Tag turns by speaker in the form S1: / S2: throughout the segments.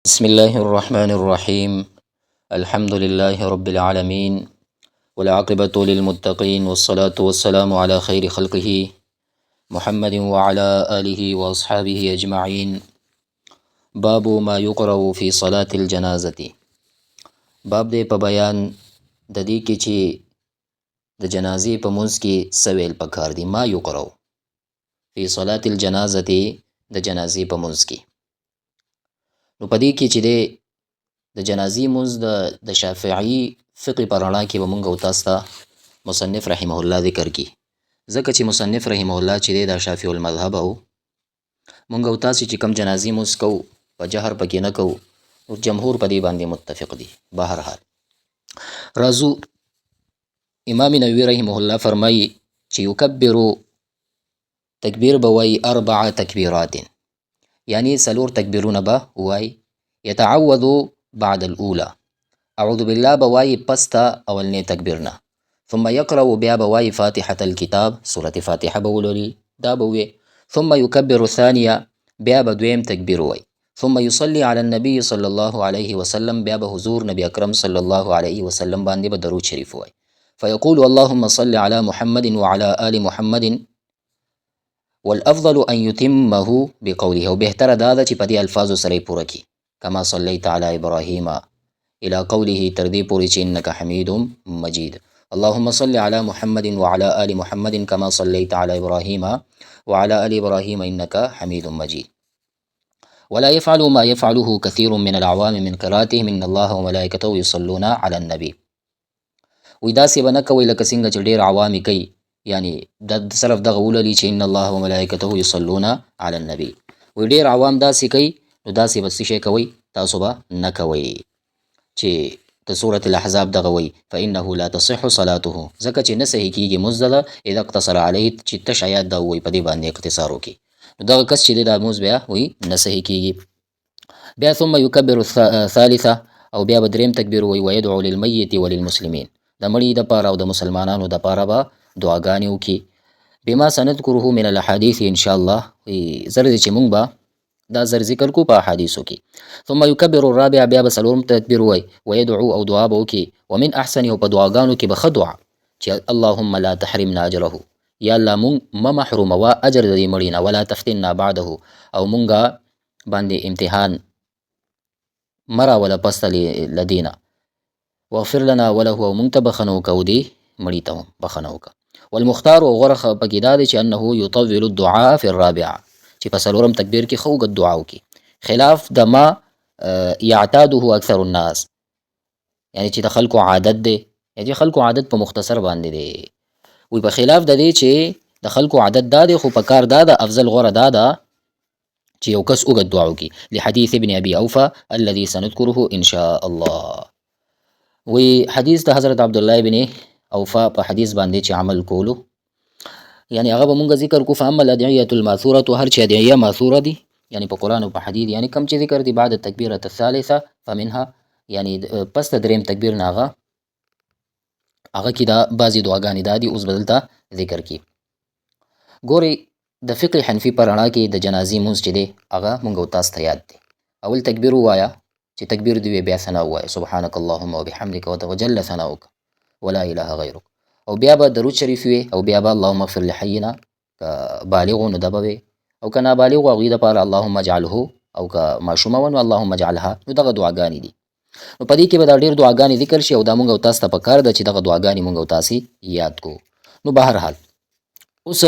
S1: بسم الله الرحمن الرحيم. الحمد لله رب العالمين، والعاقبة للمتقين، والصلاة والسلام على خير خلقه محمد وعلى آله وأصحابه أجمعين. باب ما يقرأ في صلاة الجنازة. باب دې په بیان د دې کې چې د جنازې په منځ کې څه ویل پکار دي. ما یقرأ فی صلاة الجنازة، د جنازې په منځ کې. نو په دې کې چې د جنازې مونځ د شافعي فقه په رڼا کې به مونږ او تاسو ته مصنف رحمه الله ذکر کی، ځکه چې مصنف رحمه الله چې دی دا شافعي المذهب او مونږ او تاسو چې کم جنازې مونځ کوو په جهر پکې نه کوو، نو جمهور په دې باندې متفق دي. بهرحال راځو، امام نووي رحمه الله فرمایي چې یکبرو تکبیر به وایي 4 تکبیرات، یعنی 4 تکبیرونه به وایي. یتعوذ بعد الأولى، أعوذ بالله بواي پستا اولنی تکبیرنا. ثم يقرأ بیا بواي فاتحة الكتاب، سورة فاتحة بولولي دا بوي. ثم يكبر الثانية، بیا بدویم تکبیر وای. ثم يصلي على النبي صلى الله عليه وسلم، بیا بحضور نبی اکرم صلى الله عليه وسلم باندې به درود شریف وای. فيقول اللهم صل على محمد وعلى آل محمد، والافضل ان يتمه بقوله، او بهتره دا ده چې په دې الفاظو سره پوره کی. كما صليت على إبراهيم إلى قوله تردي پوری چې إنك حميد مجيد. اللهم صل على محمد وعلى آل محمد كما صليت على إبراهيم وعلى آل إبراهيم إنك حميد مجيد. ولا يفعل ما يفعله كثير من العوام من قراءتهم إن الله وملائكته يصلون على النبي. ودا سی بنه کوي لکه څنګه چې ډېر عوامي کوي، یعنی د صرف دغه ولري چې ان الله وملائکته يصلون على النبي. وی ډېر عوام داسې کوي، نو داسې به څه شی کوئ تاسو به نه کوئ چې د سورة الاحزاب دغه وی فإنه لا تصح صلاته، ځکه چې نه صحیح کېږي مونځ ده اذا اقتصر علیه، چې تش آیات دا ووایي په دې باندې اقتصار وکړي، نو دغه کس چې دی دا مونځ بیا وی نه صحیح کېږي. بیا ثم يكبر الثالثه، او بیا به دریم تکبیر وی ويدعو للمیت وللمسلمین، د مړي دپاره او د مسلمانانو دپاره به دعاګانې وکړي. بما سنذكره من الاحاديث ان شاء الله، زر دې چې مونږ به دا زر ذکر کو په احادیثو کې. ثم يكبر الرابع، بیا به څلورم تکبیر وای ويدعو، او دعا به وکړي. ومن احسن، او په دعاګانو کې به ښه دعا چې اللهم لا تحرمنا اجره، یا الله مونږ مه محروموه اجر د دې مړي نه، ولا تفتنا بعده، او مونږه باندې امتحان مه راوله پس له دې نه. واغفر لنا وله، او مونږ ته بخښنه وکړه او دې مړي ته هم بخښنه وکړه. والمختار، او غوره پکې دا دی چې انه يطول الدعاء في الرابعه، چې په څلورم تکبیر کې ښه اوږد دعا وکړي، خلاف د ما یعتاده اکثر الناس، یعنی چې د خلکو عادت دی، یعنی خلکو عادت په مختصر باندې دی. وی په خلاف د دې چې د خلکو عادت دا دی، خو په کار دا ده افضل غوره دا ده چې یو کس اوږد دعا وکړي. لحدیث ابن ابي اوفى الذي سنذكره ان شاء الله. وی حدیث د حضرت عبدالله ابن اوفى په حدیث باندې چې عمل کولو، یعنی هغه به مونږ ذکر کو. فاما الادعیه الماثوره، هر چې ادعیه ماثوره دي یعنی په قرآن او په حدیث، یعنی کم چې ذکر دي بعد التکبیره الثالثه فمنها، یعنی پس د دریم تکبیر نه هغه کې دا بعضې دعاګانې دا دي، اوس به دلته ذکر کی. ګورئ د فقه حنفي په رڼا کې د جنازې مونځ چې دی هغه مونږ او تاسو ته یاد دی. اول تکبیر ووایه، چې تکبیر دی وی بیا ثنا ووایه سبحانک اللهم وبحمدک وتوجل ثناؤک ولا اله غیرک، او بیا به درود شریف وي، او بیا به اللهم اغفر لحینا، که بالغ نو ده به وي، او که نابالغ و هغوی دپاره اللهم اجعله، او که ماشومه و نو اللهم اجعلها. نو دغه دعاګانې دي. نو په دې کې به دا ډېر دعاګانې ذکر شي، او دا مونږ او تاسو ته پکار ده چې دغه دعاګانې مونږ او تاسې یاد کو. نو بهرحال اوس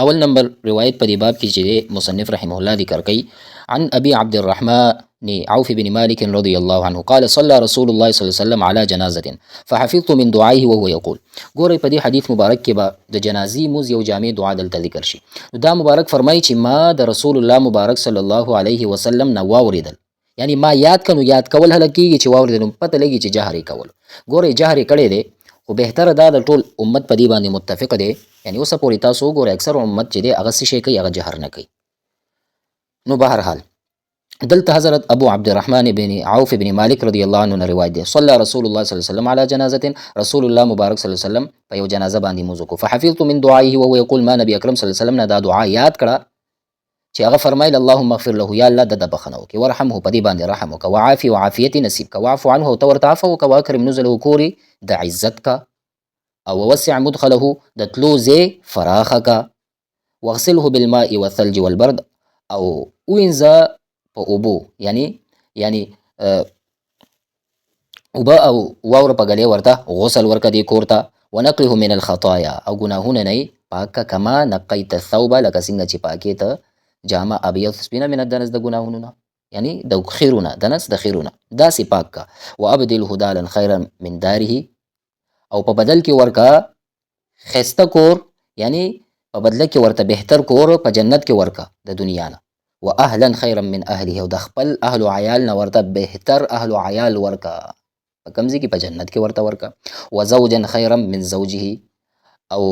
S1: اول نمبر روایت په دې باب کې چې مصنف رحمه الله ذکر کوي عن ابي عبد الرحمن عوف بن مالك رضي الله عنه قال صلى رسول الله صلى الله عليه وسلم على جنازة فحفظت من دعائه وهو يقول. ګورئ په دې حدیث مبارک کې به د جنازې مونځ یو جامع دعا دلته ذکر شي. دا مبارک فرمایي چې ما د رسول الله مبارک صلی الله علیه وسلم نه واوریدل، یعنی ما یاد کنو، یاد کول هله کېږي چې واوریدل پته لګي چې جهر یې کول. ګورئ جهر یې کړی دی، خو بهتره دا د ټول امت په دې باندې متفق دی، یعنی اوسه پورې تاسو وګورئ اکثر امت چې دی هغه څه شی کوي، هغه جهر نه کوي. نو بهرحال دلته حضرت ابو عبد الرحمن بن عوف بن مالک رضی الله عنه روایت دی صلی رسول الله صلی الله علیه وسلم علی جنازه، رسول الله مبارک صلی الله علیه وسلم په یو جنازه باندې موضوع کو. فحفظت من دعائه وهو يقول، ما نبی اکرم صلی الله علیه وسلم نه دا دعا یاد کړه چې هغه فرمایل اللهم اغفر له، یا الله د بخنه وکړي، ورحمه په دې باندې رحم وکړه، وعافي وعافیت نصیب کا، واعف عنه او ته ورته عفو وکړه، واکرم نزله کورې د عزت کا، او وسع مدخله د تلو ځای فراخه کا، واغسله بالماء والثلج والبرد او وینځه په اوبو، یعنی اوبه او واوره په ګلې ورته غسل ورکه دې کور ته، ونقله من الخطایا او ګناهونه نه پاکه، کما نقیت الثوب لکه څنګه چې پاکې ته جامه ابیض سپینه من الدنس د ګناهونو نه، یعنی د خیرونه دنس د خیرونه داسې پاک کا، وابدله دالا خیرا من داره او په بدل کې ورکا خسته کور، یعنی په بدله کې ورته بهتر کور په جنت کې ورکا د دنیا نه، واهلا خیرا من اهله او د خپل اهل و عیال نه ورته بهتر اهل و عیال ورکا، په کمزې کې په جنت کې ورته ورکا، وزوجا خیرا من زوجه او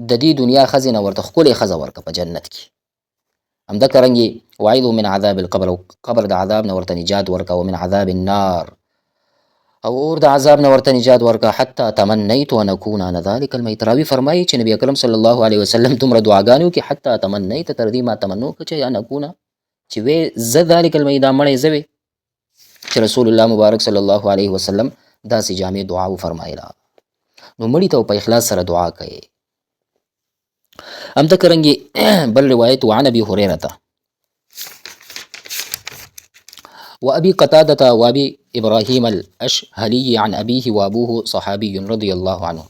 S1: د دې دنیا ښځې نه ورته ښکلې ښځه ورکه په جنت کې، همدکه رنګې وعیذه من عذاب القبر او قبر د عذاب نه ورته نجات ورکه، ومن عذاب النار او اور د عذاب نه ورته نجات ورکه، حتی تمنیت ان اکون انا ذلک المیت. راوي فرمایي چې نبی اکرم صلی الله علیه وسلم دومره دعاګانې وکړي، حتی تمنیت تر دې ما تمنو وکړه چې ان اکونه چې وې زه ذلک المیت دا مړی زه وې، چې رسول الله مبارک صلی الله علیه وسلم داسې جامع دعا وفرمایله. نو مړي ته په اخلاص سره دعا کوي. همدکه رنګې بل روایت وعن ابي هريره وابي قتاده وابي ابراهيم الاشهلي عن ابيه وابوه صحابي رضي الله عنه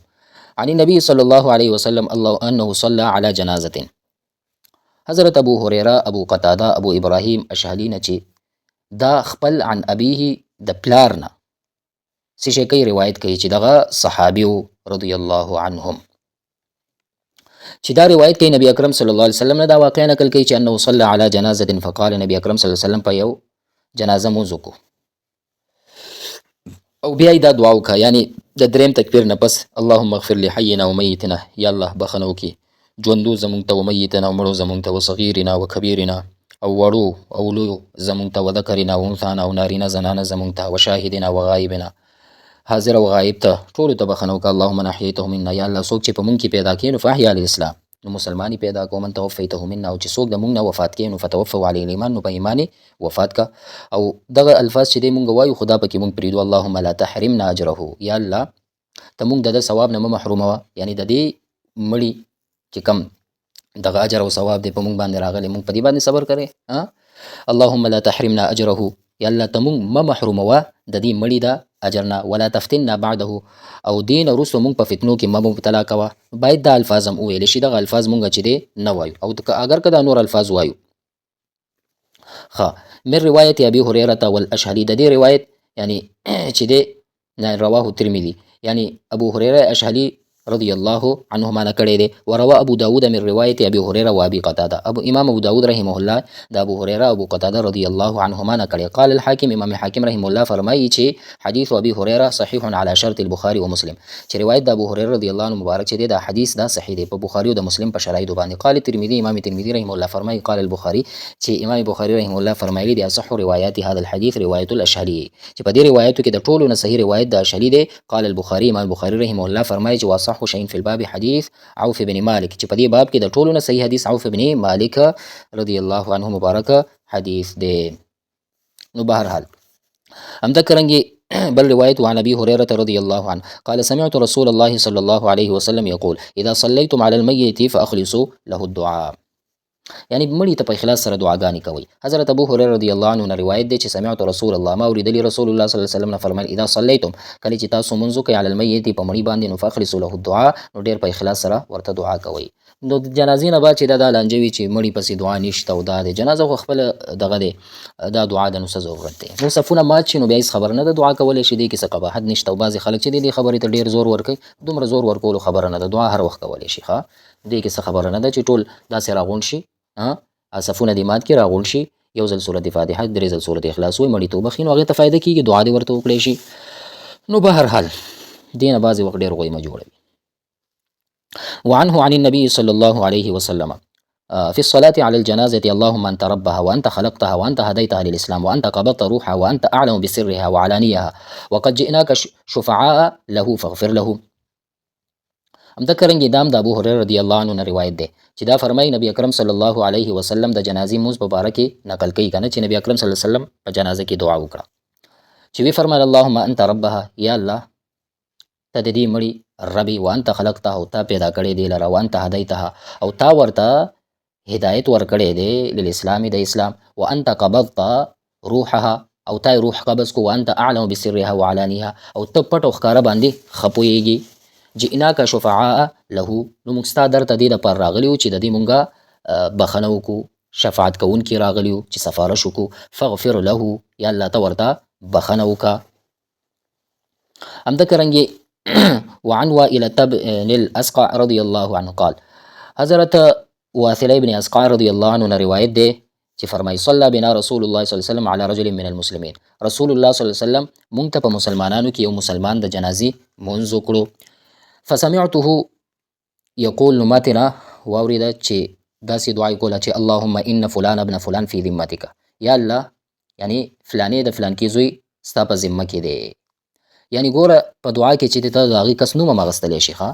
S1: عن النبي صلى الله عليه وسلم الله انه صلى على جنازه. حضرت ابو هريره، ابو قتاده، ابو ابراهيم اشهلي نه چې دا خپل عن ابيه د پلار نه څه شي کوي روایت کوي چې دغه صحابي رضی الله عنهم چې دا روایت کوي نبی اکرم صلی الله علیه وسلم نه دا واقعا نقل کوي چې انه صلى على جنازه فقال نبی اکرم صلی الله علیه وسلم په یو جنازه مونځ وکړو او بیا یې دا دعا وکړه، یعنی د دریم تکبیر نه پس اللهم اغفر لحینا ومیتنا، یا الله بخنه وکړي ژوندو زمونږ ته، ومیتنا او مړو زمونږ ته، وصغیرنا وکبیرنا او وړو او لویو زمونږ ته، وذکرنا وانثانا او نارینه زنانه زمونږ ته، وشاهدنا وغایبنا حاضر او غایب ته ټولو ته بخنه وکړه، اللهم من احییته منا، یا الله څوک چې په مونږ کې پیدا کړې نو فاحیا علی الاسلام نو مسلمانی پیدا کو، من توفیته منا او چې څوک د مونږ نه وفات کړي نو فتوفوا علی الايمان نو په ایمان وفات کا. او دغه الفاظ چې دی مونږ وایو خدا پکې مونږ پریدو، اللهم لا تحرمنا اجره، یا الله ته مونږ د ثواب نه مه محروموه، یعنی د دې مړي چې کم دغه اجر او ثواب دی په مونږ باندې راغلی مونږ په دې باندې صبر کوي. اللهم لا تحرمنا اجره، یا الله ته مونږ مه محروموه د دې مړي د اجرنا، ولا تفتنا بعده او دین وروسته مونږ په فتنو کې مه مبتلا کوه. باید دا الفاظ هم وویل شي، دغه الفاظ مونږ چې دی نه وایو، او اگر که دا نور الفاظ وایو. من روایت ابي هريره والاشهلي، د دې روایت یعنی چې دی رواه الترمذي، یعنی ابو هريره اشهلي رضی الله عنهما نکړی دی. وروا ابو داود من روایت ابي هريره وابي قتاده، امام ابو داود رحمه الله د ابو هريره ابو قتاده رضی الله عنهما نکړی. قال الحاکم، امام حاکم رحمه الله فرمایي چې حدیث ابي هريره صحیح على شرط البخاري ومسلم، چې روایت د ابو هريره رضی الله عنه مبارک چې دی دا حدیث دا صحیح دی په بخاري او د مسلم په شرایطو باندې. قال ترمذي، امام ترمذي رحمه الله فرمایي قال البخاري، چې امام بخاري رحمه الله فرمایلی دی اصح روایات هذا الحديث روایت الاشهلي، چې په دې روایتو کې د ټولو نه صحیح روایت د اشهلي دی. قال البخاري، امام بخاري رحمه الله فرمایي چې واصح شيء في الباب حديث عوف بن مالك، چې په دې باب کې د ټولو نه صحیح حدیث عوف بن مالک رضی الله عنه مبارک حدیث دی. نو بهرحال همدکه رنګې بل روایت عن ابي هريره رضي الله عنه قال سمعت رسول الله صلى الله عليه وسلم يقول اذا صليتم على الميت فاخلصوا له الدعاء، یعنی مړي ته په اخلاص سره دعاګانې کوي. حضرت ابو هريره رضی الله عنه روایت دی چې سمعت رسول الله، ما اوریدلی رسول الله صلی الله علیه وسلم نه فرمایي اذا صلیتم، کله چې تاسو منځ کوي علی المیت په مړي باندې نو فاخلصوا له الدعاء، نو ډیر په اخلاص سره ورته دعا کوي. نو د جنازې نه بعد چې دا لانجوي چې مړي پسې دعا نشته او دا د جنازه خو خپل دغه دی دا دعا د نو څه ضرورت دی. نو صفونه مات شي نو بیا هیڅ خبر نه د دعا کولای شي، دی کې څه قباحت نشته. او بعضې خلک چې دی خبرې ته ډیر زور ورکوي، دومره زور ورکولو خبره نه ده، دعا هر وخت کولی شي. دی کې څه خبره نه ده چې ټول داسې راغونډ شي، صفونه دې مات کې راغونډ شي، یو ځل سورت فاتحه، درې ځل سورت اخلاص وایي، مړي ته وبخي نو هغې ته فایده کېږي، دعا دې ورته وکړی شي. نو بهرحال دې نه بعضې وخت ډېر غوی مه جوړوي. وعنه عن النبي صلى الله عليه وسلم في الصلاة على الجنازة اللهم أنت ربها وأنت خلقتها وأنت هديتها للإسلام وأنت قبضت روحها وأنت أعلم بسرها وعلانيها وقد جئناك شفعاء له فاغفر له. همدغه رنګې دا هم د ابو هريره رضی الله عنه نه روایت دی چې دا فرمایي نبی اکرم صلی الله علیه وسلم د جنازې مونځ په باره کې نقل کوي کنه چې نبی اکرم صلی الله علیه وسلم په جنازه کې دعا وکړه چې وی فرمایل اللهم انت ربها، یا الله ته د دې مړي ربي، وانت خلقتها، او تا پیدا کړې دی لره، وانت هدیتها، او تا ورته هدایت ورکړې دی للاسلام د اسلام، وانت قبضت روحها، او تا روح قبض کو، وانت اعلم بسرها وعلانها، او ته پټ او ښکاره باندې خپويږي. جئناک شفعاء له، نو موږ ستا درته دې دپاره راغلي وو چې د دې مونږه بخښنه وکړو، شفاعت کوونکي راغلي وو چې سفارش وکړو. فاغفر له، یا الله ته ورته بخښنه وکړه. همدغه رنګې وعن وائل بن الاسقع رضی الله عنه قال، حضرت واثله ابن اسقع رضی الله عنه نه روایت دی چې فرمایي صلی بنا رسول الله صلی الله علیه وسلم علی رجل من المسلمین، رسول الله صلی الله علیه وسلم مونږ ته په مسلمانانو کې یو مسلمان د جنازې مونځ وکړو. فسمعته یقول، نو ماته نه واورېده چې داسې دعا یې کوله چې اللهم ان فلان ابن فلان فی ذمتک، یا الله یعنی فلانې د فلانکي زوی ستا په ذمه کې دی. یعنی ګوره په دعا کې چې ته د هغې کس نوم هم اخیستلی شي ښه،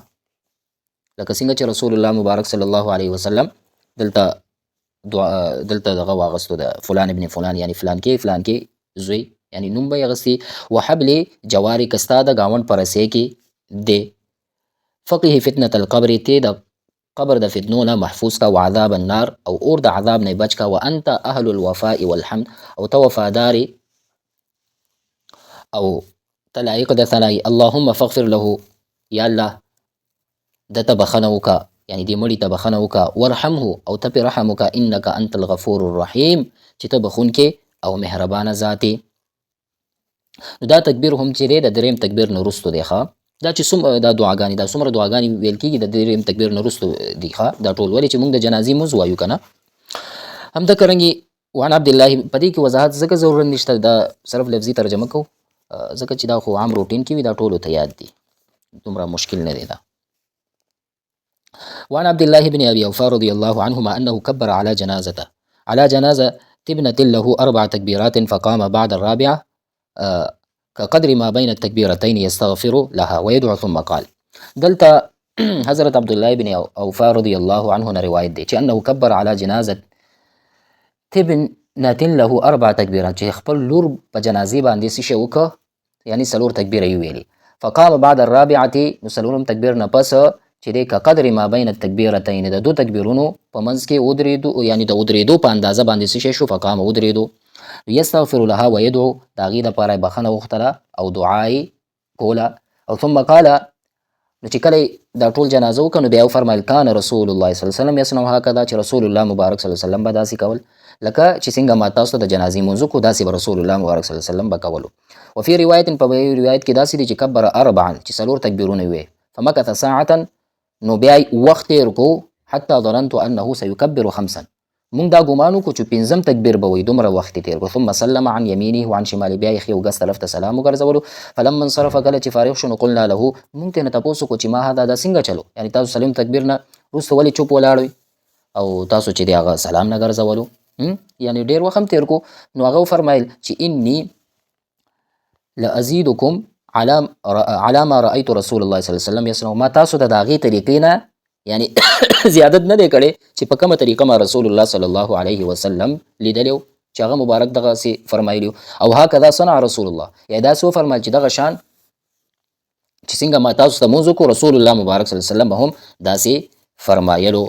S1: لکه څنګه چې رسول الله مبارک صلی الله علیه وسلم دلته دغه واغستو د فلان ابن فلان، یعنی فلانکي زوی، یعنی نوم به یې اخیستي. وحبل جوارک، ستا د ګاونډ په رسۍ کې دی. فقه فتنة القبر، تی د قبر د فتنو نه محفوظ کا. وعذاب النار، او اور د عذاب نه بچ کا. وانت اهل الوفاء والحمد، او ته وفاداري او تلایق د ثنائی. اللهم فاغفر له، یا الله دته بخښنه وکړه، یعنی دې مړي ته بخښنه وکړه. وارحمه، او ته پې رحم وکړه. انک انت الغفور الرحیم، چې ته بخښونکی او مهربانه ذات یې. نو دا تکبیر هم چې دی د دریم تکبیر نه وروستو دی ښه. دا چې دا دعاګانې، دا څومره دعاګانې ویل کېږي د دریم تکبیر نه وروستو دي ښه. دا ټول ولې چې موږ د جنازې مونځ وایو که نه. همدغه رنګې وعن عبدالله، په دې کې وضاحت ځکه ضرورت نشته، دا صرف لفظي ترجمه کوو ځکه چې دا خو عام روټین کې وي، دا ټولو ته یاد دي، دومره مشکل نه دی دا. وعن عبد الله بن ابي اوفى رضي الله عنهما انه كبر على جنازه ابنة له 4 تكبيرات، فقام بعد الرابعه كقدر ما بين التكبيرتين يستغفر لها ويدعو ثم قال. دلته حضرت عبد الله بن اوفى رضي الله عنه نه روایت دی چې انه كبر على جنازه ابنة له 4 تكبيرات، چې خپل لور په جنازې باندې څه شی وکړه، یعنی 4 تکبیره یې ویلي. فقام بعد الرابعه، نو 4 تکبیر نه پس چې دی که قدر ما بین التکبیرتین، د 2 تکبیرونو په منځ کې ودرېدو، یعنی د ودرېدو په اندازه باندې څه شی شو، فقام ودرېدو. یستغفر لها ويدعو، د هغې دپاره یې بخښنه وغوښتله او دعا یې کوله. او ثم قال، نو چې کله دا ټول جنازه وکړه نو بیا وفرمیل کان رسول الله صلی الله علیه وسلم یصنع هکذا، چې رسول الله مبارک صلی الله علیه وسلم به داسې کول لکه چې څنګه ما تاسو ته د جنازې مونځ وکړو، داسې به رسول الله مبارک صلی الله علیه وسلم به کولو. وفي روایت، په روایت کې داسې دی چې کبر 4، چې 4 تکبیرونه وی. فمکث ساعة، نو بیا وخت تېر کو، حتی ظننت انه سيكبر 5، مونږ دا ګمان وکړو چې 5م تکبیر به وي، دومره وخت تېر کو. ثم سلم عن يمينه وعن شماله، بیا یې ښي او ګس طرف ته سلام وګرځولو. فلما انصرف، کله چې فارغ شو، نو قلنا له، مونږ ترې نه تپوس وکړو چې ما هذا دا څنګه چلو، یعنی تاسو 4م تکبیر نه وروسته ولې چوپ ولاړ او تاسو چې دی هغه سلام نه ګرځولو، یعنی ډېر وخت هم تېر کو. نو هغه وفرمیل چې اني لازیدکم على ما رأيت رسول الله صلی الله علیه وسلم یصنع، ما تاسو ته د هغې طریقې نه یعنی زیادت نه دی کړی چې په کومه طریقه ما رسول الله صلی الله علیه وسلم لیدلی چې هغه مبارک دغسې فرمایلي. او هکذا صنع رسول الله، یا داسې وفرمایل چې دغه شان چې څنګه ما تاسو ته مونځ وکړو، رسول الله مبارک صلی الله علیه وسلم به هم داسې فرمایلو.